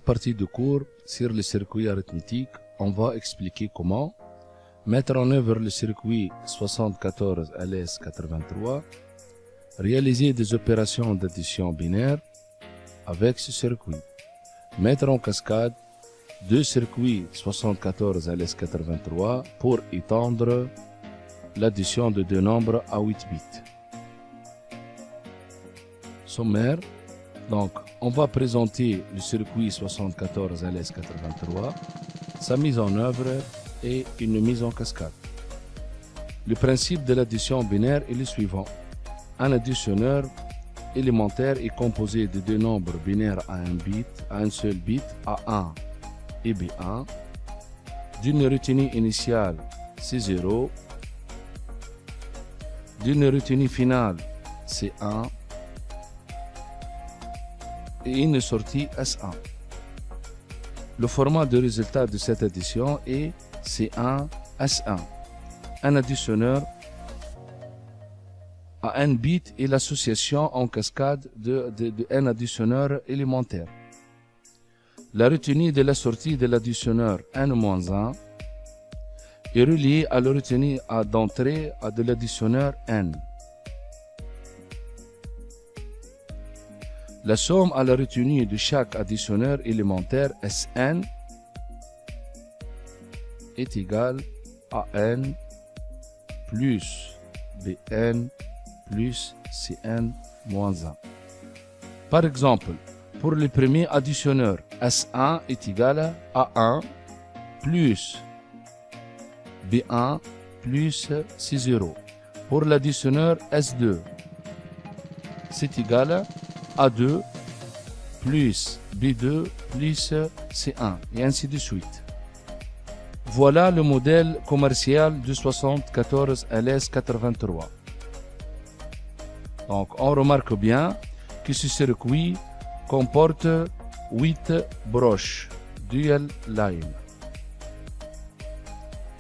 partie de cours sur les circuits arithmétiques, on va expliquer comment mettre en œuvre le circuit 74 LS83, réaliser des opérations d'addition binaire avec ce circuit, mettre en cascade deux circuits 74 LS83 pour étendre l'addition de deux nombres à 8 bits. Sommaire. Donc, on va présenter le circuit 74 LS83, sa mise en œuvre et une mise en cascade. Le principe de l'addition binaire est le suivant. Un additionneur élémentaire est composé de deux nombres binaires à un seul bit, A1 et B1, d'une retenue initiale C0, d'une retenue finale C1 et une sortie S1. Le format de résultat de cette addition est C1 S1. Un additionneur à n bit est l'association en cascade de n additionneurs élémentaires. La retenue de la sortie de l'additionneur n-1 est reliée à la retenue d'entrée de l'additionneur n. La somme à la retenue de chaque additionneur élémentaire Sn est égale à n plus Bn plus Cn moins 1. Par exemple, pour le premier additionneur, S1 est égal à A1 plus B1 plus C0. Pour l'additionneur S2, c'est égal à A2 plus B2 plus C1 et ainsi de suite. Voilà le modèle commercial du 74 LS83. Donc on remarque bien que ce circuit comporte 8 broches dual line.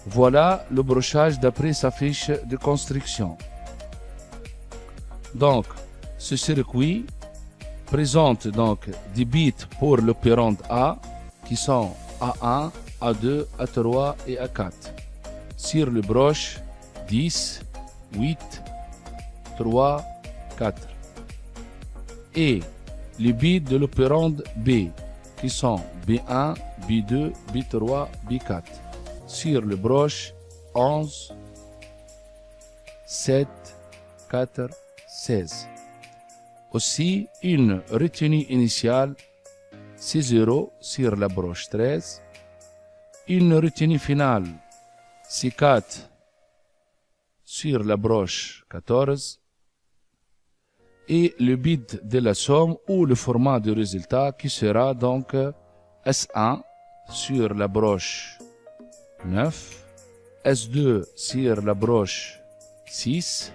Voilà le brochage d'après sa fiche de construction. Donc ce circuit présente donc des bits pour l'opérande A qui sont A1, A2, A3 et A4 sur le broche 10, 8, 3, 4 et les bits de l'opérande B qui sont B1, B2, B3, B4 sur le broche 11, 7, 4, 16. Aussi une retenue initiale C0 sur la broche 13, une retenue finale C4 sur la broche 14 et le bit de la somme ou le format de résultat qui sera donc S1 sur la broche 9, S2 sur la broche 6,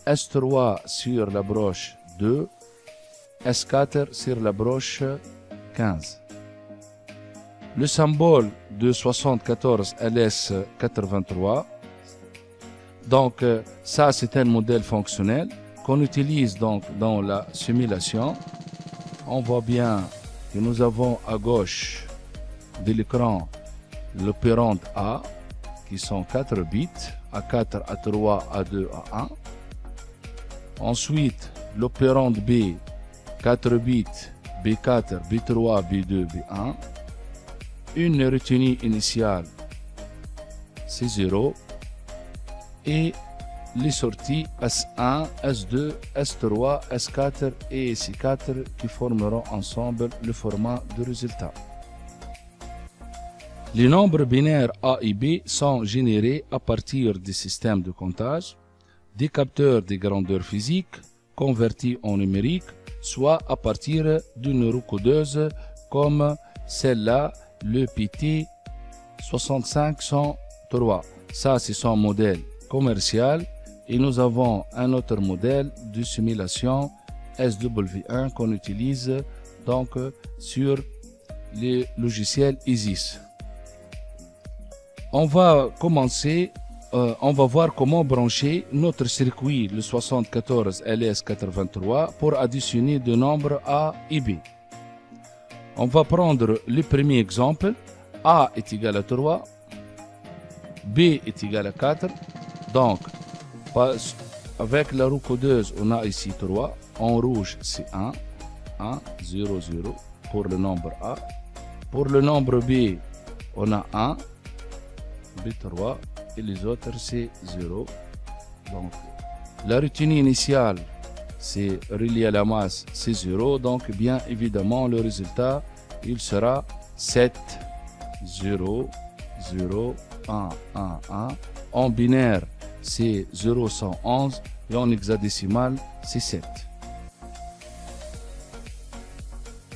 S3 sur la broche 2, S4 sur la broche 15. Le symbole de 74 LS83, donc ça c'est un modèle fonctionnel qu'on utilise donc dans la simulation. On voit bien que nous avons à gauche de l'écran l'opérande A qui sont 4 bits, A4, A3, A2, A1. Ensuite l'opérande B 4 bits, B4, B3, B2, B1. Une retenue initiale C0 et les sorties S1, S2, S3, S4 et C4 qui formeront ensemble le format de résultat. Les nombres binaires A et B sont générés à partir des systèmes de comptage, des capteurs de grandeur physique convertis en numérique, soit à partir d'une recodeuse comme celle-là, le PT6503. Ça, c'est son modèle commercial. Et nous avons un autre modèle de simulation SW1 qu'on utilise donc sur les logiciels ISIS. On va commencer, on va voir comment brancher notre circuit, le 74 LS83, pour additionner deux nombres A et B. On va prendre le premier exemple. A est égal à 3, B est égal à 4. Donc, avec la roue codeuse, on a ici 3. En rouge, c'est 1, 1, 0, 0 pour le nombre A. Pour le nombre B, on a 1, B3 et les autres, c'est 0. Donc, la retenue initiale, c'est relié à la masse, c'est 0. Donc, bien évidemment, le résultat, il sera 7, 0, 0, 1, 1, 1. En binaire, c'est 0, 111. Et en hexadécimal, c'est 7.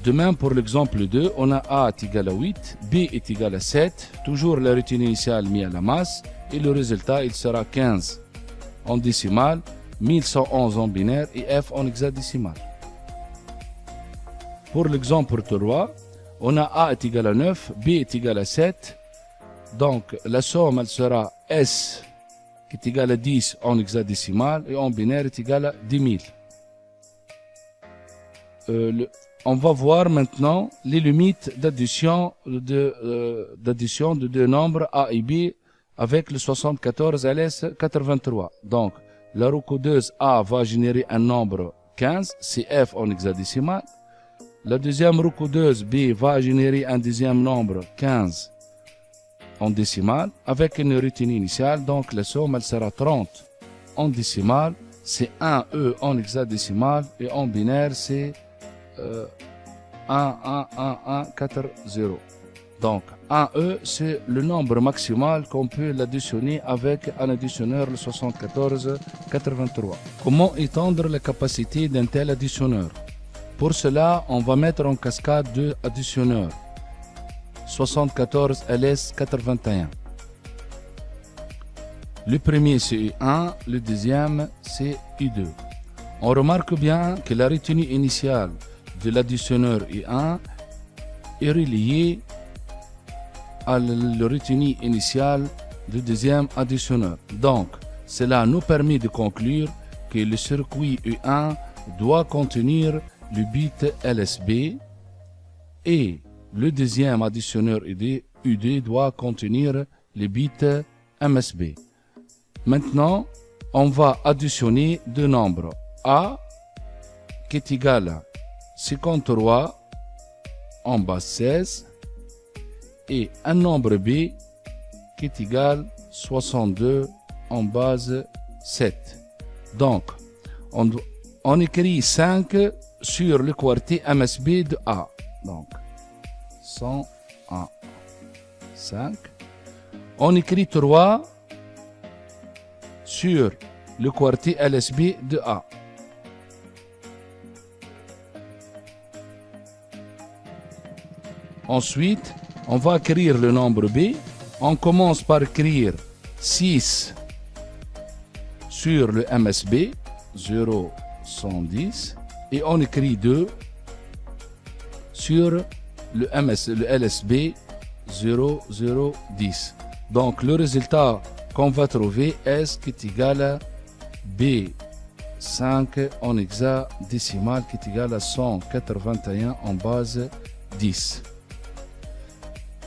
De même, pour l'exemple 2, on a A est égal à 8, B est égal à 7. Toujours la retenue initiale mise à la masse. Et le résultat, il sera 15 en décimal, 1111 en binaire et F en hexadécimal. Pour l'exemple 3, on a A est égal à 9, B est égal à 7. Donc, la somme, elle sera S qui est égal à 10 en hexadécimal et en binaire est égal à 10 000. On va voir maintenant les limites d'addition de deux nombres A et B avec le 74 LS83. Donc, la roue codeuse A va générer un nombre 15, c'est F en hexadécimal. La deuxième roue codeuse B va générer un deuxième nombre 15 en décimal avec une retenue initiale. Donc, la somme, elle sera 30 en décimal. C'est 1E en hexadécimal et en binaire, c'est 1, 1, 1, 1, 4, 0. Donc, 1E, c'est le nombre maximal qu'on peut l'additionner avec un additionneur, le 7483. Comment étendre la capacité d'un tel additionneur? Pour cela, on va mettre en cascade deux additionneurs. 74 LS81. Le premier, c'est U1, le deuxième, c'est U2. On remarque bien que la retenue initiale de l'additionneur U1 est reliée à la retenue initiale du deuxième additionneur. Donc, cela nous permet de conclure que le circuit U1 doit contenir le bit LSB et le deuxième additionneur U2 doit contenir le bit MSB. Maintenant, on va additionner deux nombres A qui est égal à 53 en base 16 et un nombre B qui est égal à 62 en base 7. Donc, on écrit 5 sur le quartier MSB de A. Donc, 101, 5. On écrit 3 sur le quartier LSB de A. Ensuite, on va écrire le nombre B. On commence par écrire 6 sur le MSB, 0, 110. Et on écrit 2 sur le LSB, 0, 0, 10. Donc, le résultat qu'on va trouver est qui est égal à B5 en hexadécimal qui est égal à 181 en base 10.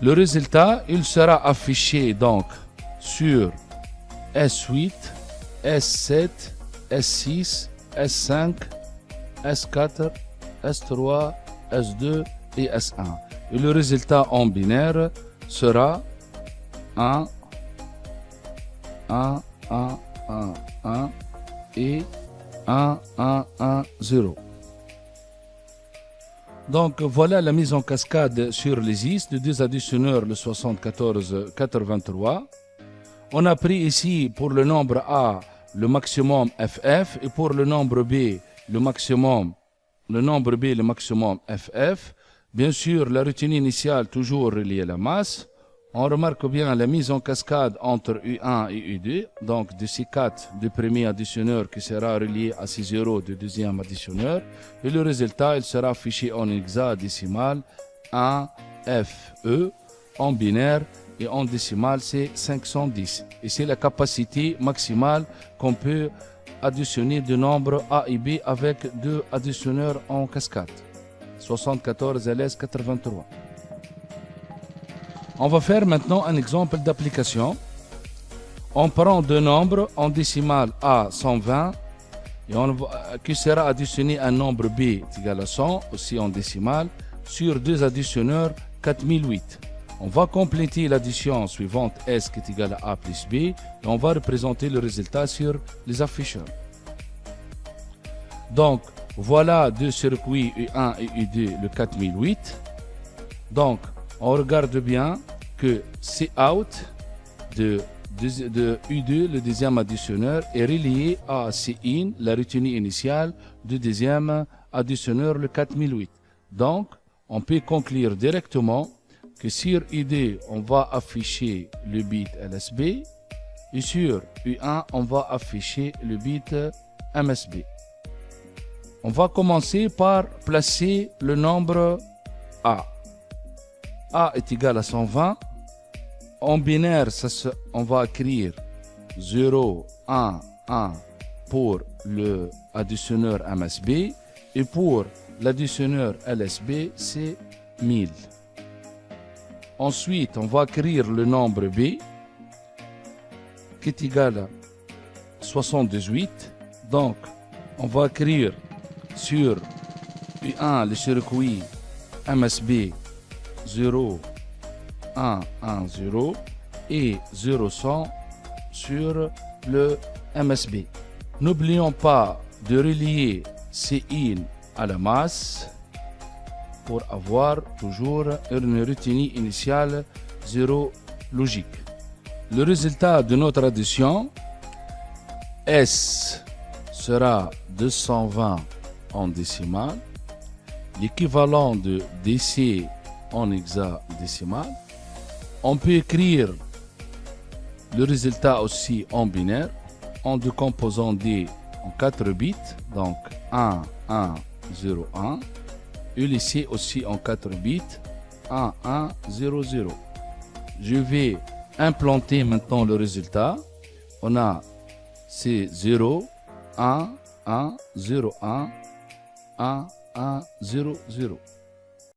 Le résultat, il sera affiché donc sur S8, S7, S6, S5, S4, S3, S2 et S1. Et le résultat en binaire sera 1, 1, 1, 1, 1 et 1, 1, 1, 0. Donc voilà la mise en cascade sur les is de deux additionneurs, le 7483. On a pris ici pour le nombre A le maximum FF et pour le nombre B le maximum FF. Bien sûr, la retenue initiale toujours reliée à la masse. On remarque bien la mise en cascade entre U1 et U2, donc de C4 du premier additionneur qui sera relié à C0 du deuxième additionneur. Et le résultat, il sera affiché en hexadécimal 1 FE, en binaire et en décimal c'est 510. Et c'est la capacité maximale qu'on peut additionner de nombres A et B avec deux additionneurs en cascade. 74 LS 83. On va faire maintenant un exemple d'application. On prend deux nombres en décimale A 120 et qui sera additionné à un nombre B est égal à 100, aussi en décimale, sur deux additionneurs 4008. On va compléter l'addition suivante S qui est égale à A plus B et on va représenter le résultat sur les afficheurs. Donc, voilà deux circuits U1 et U2, le 4008. Donc, on regarde bien que Cout de U2, le deuxième additionneur, est relié à Cin, la retenue initiale du deuxième additionneur, le 4008. Donc, on peut conclure directement que sur U2, on va afficher le bit LSB et sur U1, on va afficher le bit MSB. On va commencer par placer le nombre A. A est égal à 120. En binaire, on va écrire 0, 1, 1 pour l'additionneur MSB et pour l'additionneur LSB, c'est 1000. Ensuite, on va écrire le nombre B qui est égal à 78. Donc, on va écrire sur U1 le circuit MSB 0, 1, 1, 0 et 0, 100 sur le MSB. N'oublions pas de relier Cin à la masse pour avoir toujours une retenue initiale 0 logique. Le résultat de notre addition, S sera 220 en décimale, l'équivalent de DC en hexadécimal. On peut écrire le résultat aussi en binaire en décomposant D en 4 bits, donc 1, 1, 0, 1, et le C aussi en 4 bits, 1, 1, 0, 0. Je vais implanter maintenant le résultat. On a C 0, 1, 1, 0, 1, 1, 1, 0, 0.